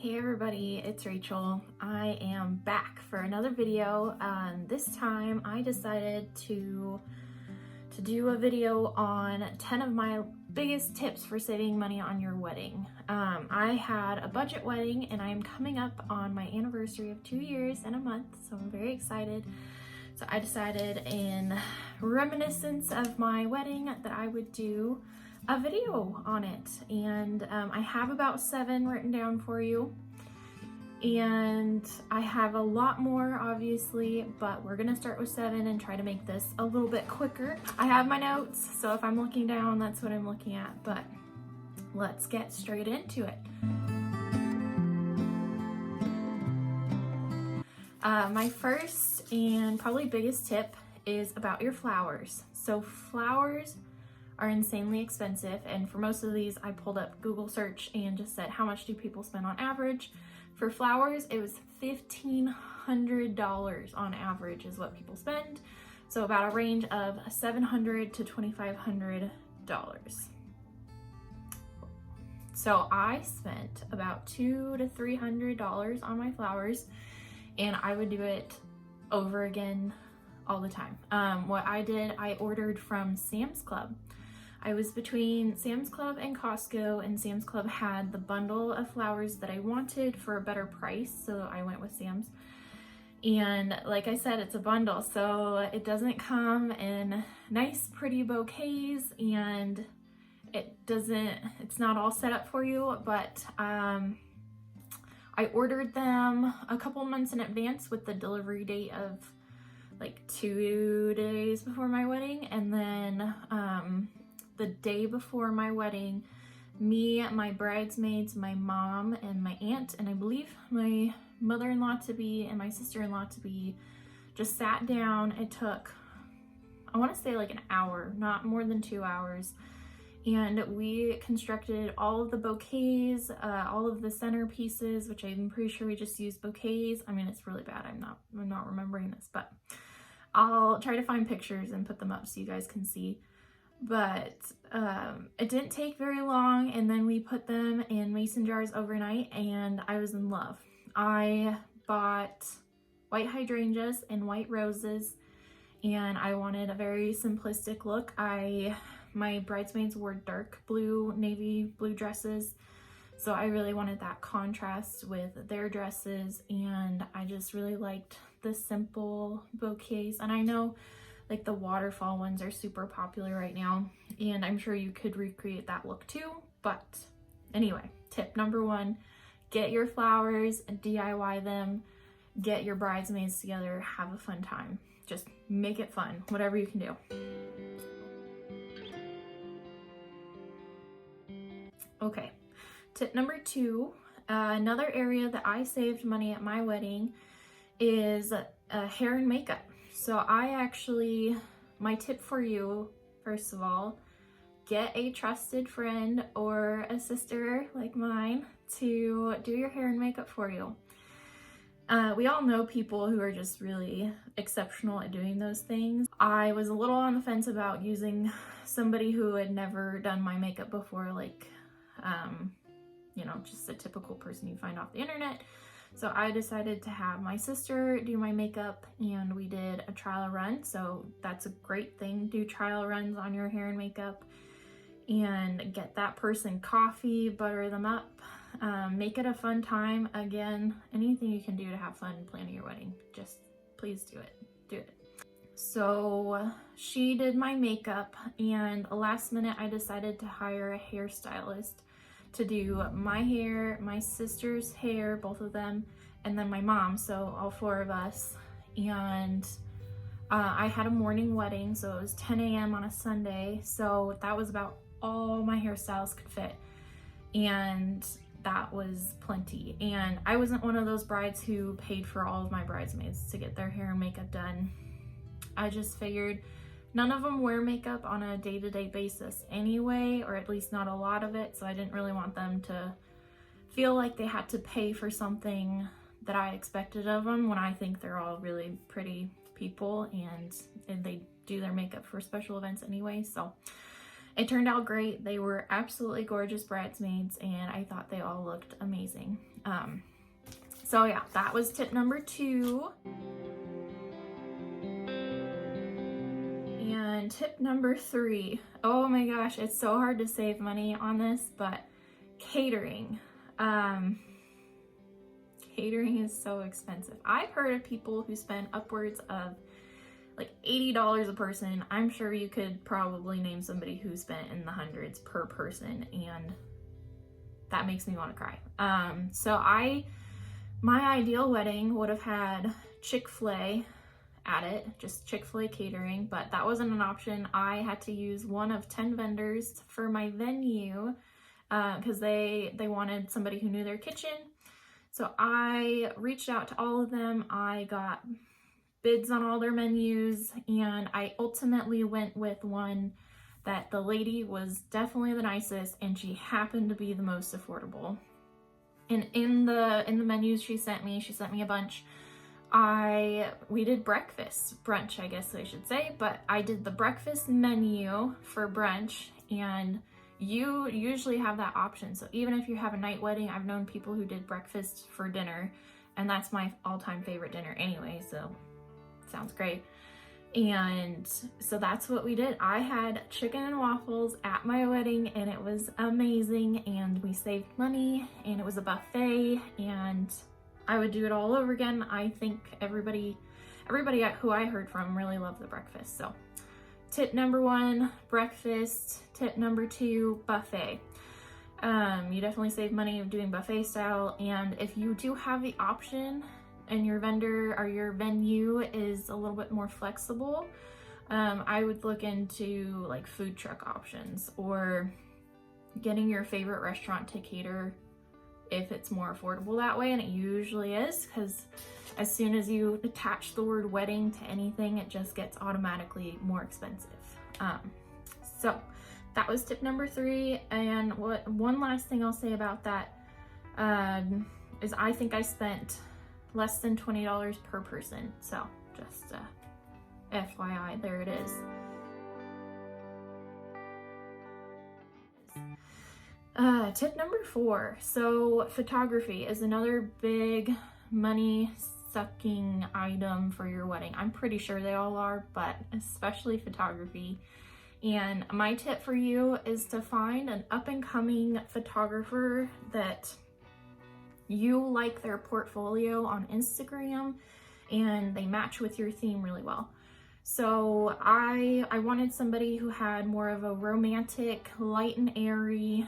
Hey everybody, it's Rachel. I am back for another video. This time I decided to do a video on 10 of my biggest tips for saving money on your wedding. I had a budget wedding and I'm coming up on my anniversary of 2 years and a month, so I'm very excited. So I decided in reminiscence of my wedding that I would do a video on it, and I have about 7 written down for you, and I have a lot more obviously, but we're gonna start with 7 and try to make this a little bit quicker. I have my notes, so if I'm looking down, that's what I'm looking at, but let's get straight into it. My first and probably biggest tip is about your flowers. So flowers are insanely expensive, and for most of these I pulled up Google search and just said how much do people spend on average. For flowers it was $1,500 on average is what people spend, so about a range of $700 to $2,500. So I spent about $200 to $300 on my flowers, and I would do it over again all the time. What I did, I ordered from Sam's Club. I was between Sam's Club and Costco, and Sam's Club had the bundle of flowers that I wanted for a better price, so I went with Sam's. And like I said, it's a bundle, so it doesn't come in nice pretty bouquets, and it's not all set up for you, but I ordered them a couple months in advance with the delivery date of like 2 days before my wedding, and then the day before my wedding, me, my bridesmaids, my mom, and my aunt, and I believe my mother-in-law to be and my sister-in-law to be, just sat down. It took, I want to say like an hour, not more than 2 hours, and we constructed all of the bouquets, all of the centerpieces, which I'm pretty sure we just used bouquets. I mean, it's really bad. I'm not remembering this, but I'll try to find pictures and put them up so you guys can see. But it didn't take very long, and then we put them in mason jars overnight, and I was in love. I bought white hydrangeas and white roses, and I wanted a very simplistic look. My bridesmaids wore dark blue, navy blue dresses, so I really wanted that contrast with their dresses, and I just really liked the simple bouquets. And I know like the waterfall ones are super popular right now, and I'm sure you could recreate that look too. But anyway, tip number 1, get your flowers, DIY them, get your bridesmaids together, have a fun time. Just make it fun, whatever you can do. Okay, tip number 2, another area that I saved money at my wedding is hair and makeup. So my tip for you, first of all, get a trusted friend or a sister like mine to do your hair and makeup for you. We all know people who are just really exceptional at doing those things. I was a little on the fence about using somebody who had never done my makeup before, like, just a typical person you find off the internet. So I decided to have my sister do my makeup, and we did a trial run. So that's a great thing. Do trial runs on your hair and makeup, and get that person coffee, butter them up, make it a fun time. Again, anything you can do to have fun planning your wedding, just please do it. So she did my makeup, and last minute I decided to hire a hairstylist to do my hair, my sister's hair, both of them, and then my mom, so all 4 of us. And I had a morning wedding, so it was 10 a.m. on a Sunday, so that was about all my hairstyles could fit, and that was plenty. And I wasn't one of those brides who paid for all of my bridesmaids to get their hair and makeup done. I just figured none of them wear makeup on a day-to-day basis anyway, or at least not a lot of it, so I didn't really want them to feel like they had to pay for something that I expected of them, when I think they're all really pretty people and they do their makeup for special events anyway. So It turned out great. They were absolutely gorgeous bridesmaids, and I thought they all looked amazing. So yeah, that was tip number 2. And tip number 3, oh my gosh, it's so hard to save money on this, but catering. Catering is so expensive. I've heard of people who spend upwards of like $80 a person. I'm sure you could probably name somebody who spent in the hundreds per person, and that makes me want to cry. So my ideal wedding would have had Chick-fil-A at it, just Chick-fil-A catering, but that wasn't an option. I had to use one of 10 vendors for my venue because they wanted somebody who knew their kitchen. So I reached out to all of them. I got bids on all their menus, and I ultimately went with one that the lady was definitely the nicest, and she happened to be the most affordable. And in the menus she sent me a bunch. We did brunch, I guess I should say, but I did the breakfast menu for brunch, and you usually have that option. So even if you have a night wedding, I've known people who did breakfast for dinner, and that's my all-time favorite dinner anyway, so sounds great. And so that's what we did. I had chicken and waffles at my wedding, and it was amazing, and we saved money, and it was a buffet, and I would do it all over again. I think everybody who I heard from really loved the breakfast. So tip number 1, breakfast. Tip number 2, buffet. You definitely save money doing buffet style, and if you do have the option and your vendor or your venue is a little bit more flexible, I would look into like food truck options or getting your favorite restaurant to cater if it's more affordable that way, and it usually is, because as soon as you attach the word wedding to anything, it just gets automatically more expensive. So that was tip number 3, and one last thing I'll say about that is I think I spent less than $20 per person, so just FYI, there it is. Tip number 4. So photography is another big money sucking item for your wedding. I'm pretty sure they all are, but especially photography. And my tip for you is to find an up-and-coming photographer that you like their portfolio on Instagram and they match with your theme really well. So I wanted somebody who had more of a romantic, light and airy,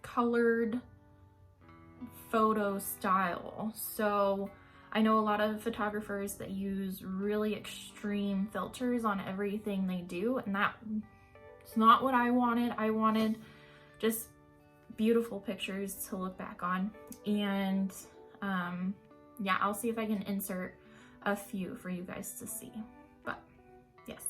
colored photo style. So I know a lot of photographers that use really extreme filters on everything they do, and that's not what I wanted. I wanted just beautiful pictures to look back on. And yeah, I'll see if I can insert a few for you guys to see. But yes.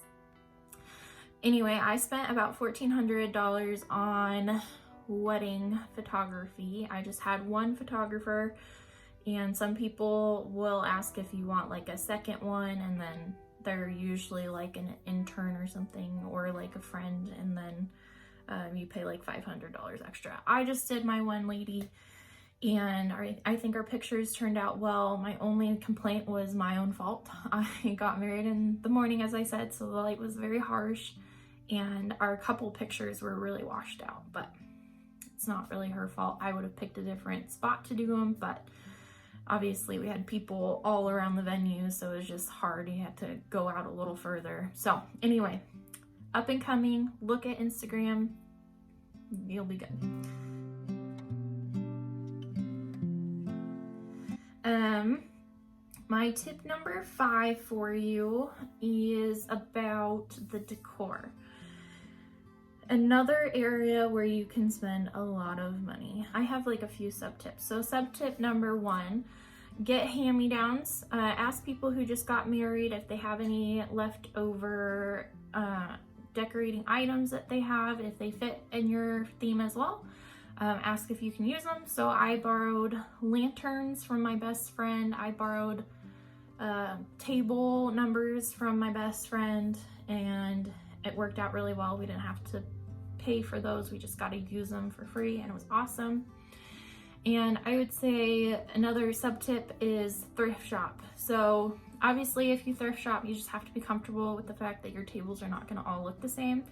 Anyway, I spent about $1,400 on wedding photography. I just had one photographer, and some people will ask if you want like a second one, and then they're usually like an intern or something, or like a friend, and then you pay like $500 extra. I just did my one lady, and I think our pictures turned out well. My only complaint was my own fault. I got married in the morning, as I said, so the light was very harsh, and our couple pictures were really washed out, but it's not really her fault. I would have picked a different spot to do them, but obviously we had people all around the venue, so it was just hard. You had to go out a little further. So anyway, up and coming, look at Instagram, you'll be good. My tip number 5 for you is about the decor. Another area where you can spend a lot of money. I have like a few sub-tips. So sub-tip number 1, get hand-me-downs. Ask people who just got married if they have any leftover decorating items that they have, if they fit in your theme as well. Ask if you can use them. So I borrowed lanterns from my best friend. I borrowed table numbers from my best friend, and it worked out really well. We didn't have to pay for those. We just got to use them for free, and it was awesome. And I would say another sub tip is thrift shop. So obviously if you thrift shop, you just have to be comfortable with the fact that your tables are not going to all look the same.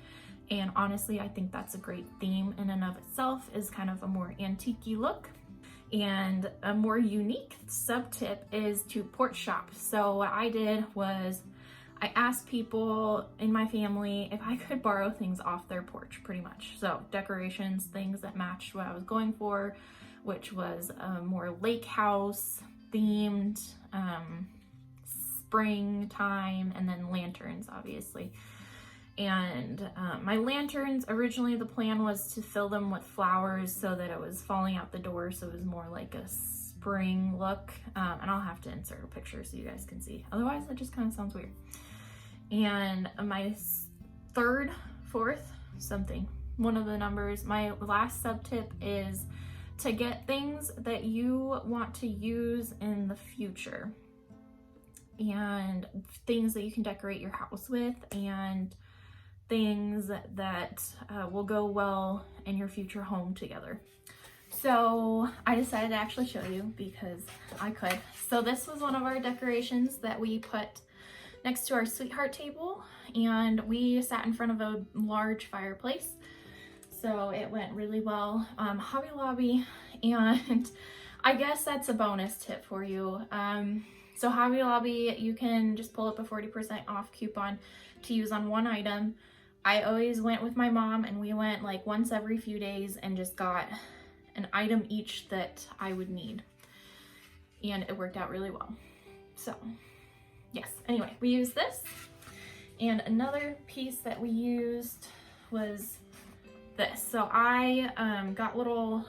And honestly, I think that's a great theme in and of itself, is kind of a more antique-y look. And a more unique sub tip is to porch shop. So what I did was I asked people in my family if I could borrow things off their porch, pretty much. So decorations, things that matched what I was going for, which was a more Lakehouse themed, springtime, and then lanterns, obviously. And my lanterns, originally the plan was to fill them with flowers so that it was falling out the door, so it was more like a spring look. And I'll have to insert a picture so you guys can see. Otherwise, it just kind of sounds weird. And my third, fourth, something, one of the numbers, my last sub tip is to get things that you want to use in the future, and things that you can decorate your house with, and things that will go well in your future home together. So I decided to actually show you because I could. So this was one of our decorations that we put next to our sweetheart table, and we sat in front of a large fireplace. So it went really well. Hobby Lobby, and I guess that's a bonus tip for you. So Hobby Lobby, you can just pull up a 40% off coupon to use on one item. I always went with my mom, and we went like once every few days and just got an item each that I would need. And it worked out really well. So yes, anyway, we used this. And another piece that we used was this. So I got little,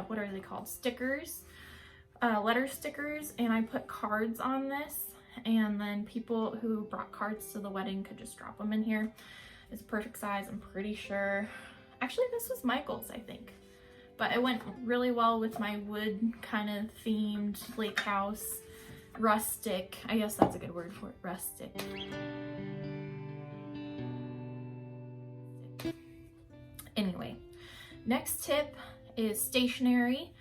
what are they called? Stickers, letter stickers, and I put cards on this. And then people who brought cards to the wedding could just drop them in here. It's perfect size, I'm pretty sure. Actually, this was Michael's, I think. But it went really well with my wood kind of themed lake house, rustic. I guess that's a good word for it, rustic. Anyway, next tip is stationery.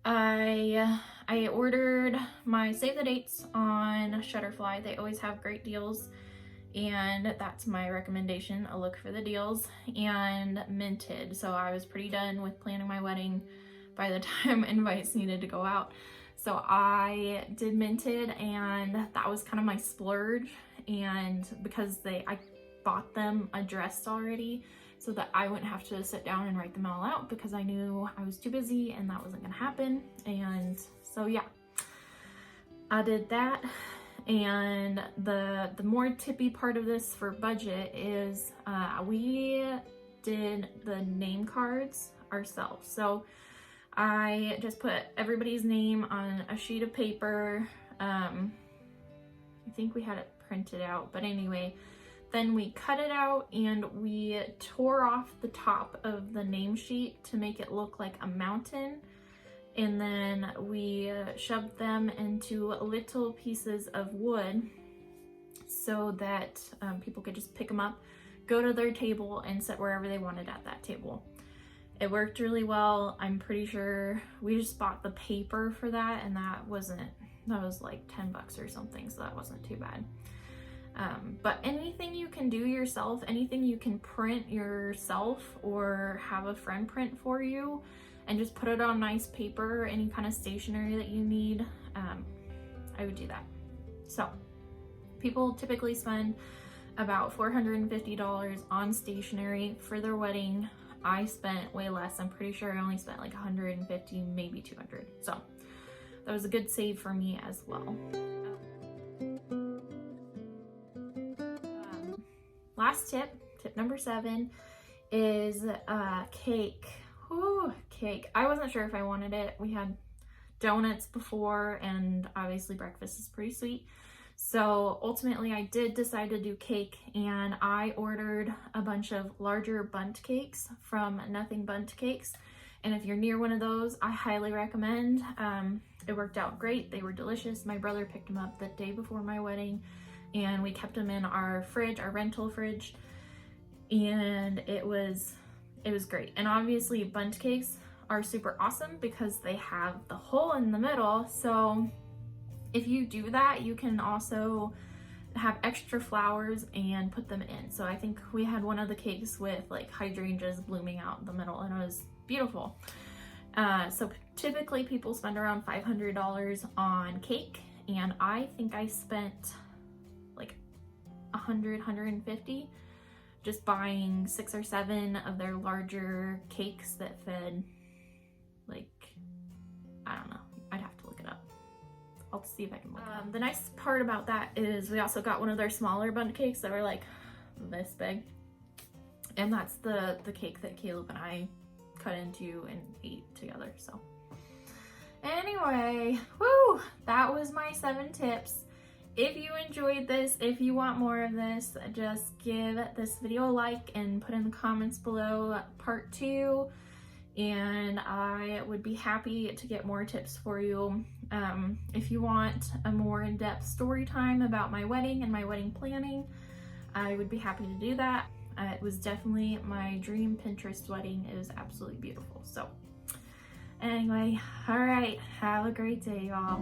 I ordered my save the dates on Shutterfly. They always have great deals, and that's my recommendation, a look for the deals. And minted. So I was pretty done with planning my wedding by the time invites needed to go out. So I did minted, and that was kind of my splurge. And because I bought them addressed already, so that I wouldn't have to sit down and write them all out, because I knew I was too busy and that wasn't gonna happen. And so yeah, I did that. And the more tippy part of this for budget is we did the name cards ourselves. So I just put everybody's name on a sheet of paper. I think we had it printed out, but anyway, then we cut it out and we tore off the top of the name sheet to make it look like a mountain. And then we shoved them into little pieces of wood so that people could just pick them up, go to their table, and sit wherever they wanted at that table. It worked really well. I'm pretty sure we just bought the paper for that, and that was like 10 bucks or something, so that wasn't too bad. But anything you can do yourself, anything you can print yourself or have a friend print for you and just put it on nice paper, any kind of stationery that you need, I would do that. So people typically spend about $450 on stationery for their wedding. I spent way less. I'm pretty sure I only spent like $150, maybe $200. So that was a good save for me as well. Last tip number 7, is cake. Ooh, cake. I wasn't sure if I wanted it. We had donuts before, and obviously breakfast is pretty sweet. So ultimately I did decide to do cake, and I ordered a bunch of larger Bundt cakes from Nothing Bundt Cakes. And if you're near one of those, I highly recommend. It worked out great. They were delicious. My brother picked them up the day before my wedding, and we kept them in our fridge, our rental fridge. and it was great. And obviously bundt cakes are super awesome because they have the hole in the middle. So if you do that, you can also have extra flowers and put them in. So I think we had one of the cakes with like hydrangeas blooming out in the middle, and it was beautiful. So typically people spend around $500 on cake, and I think I spent like $150 just buying 6 or 7 of their larger cakes that fed, like, I don't know, I'd have to look it up. I'll see if I can look it up. The nice part about that is we also got one of their smaller bundt cakes that were like this big, and that's the cake that Caleb and I cut into and ate together. So anyway, whoo, that was my 7 tips. If you enjoyed this, if you want more of this, just give this video a like and put in the comments below part 2, and I would be happy to get more tips for you. If you want a more in-depth story time about my wedding and my wedding planning, I would be happy to do that. It was definitely my dream Pinterest wedding. It was absolutely beautiful. So anyway, all right, have a great day, y'all.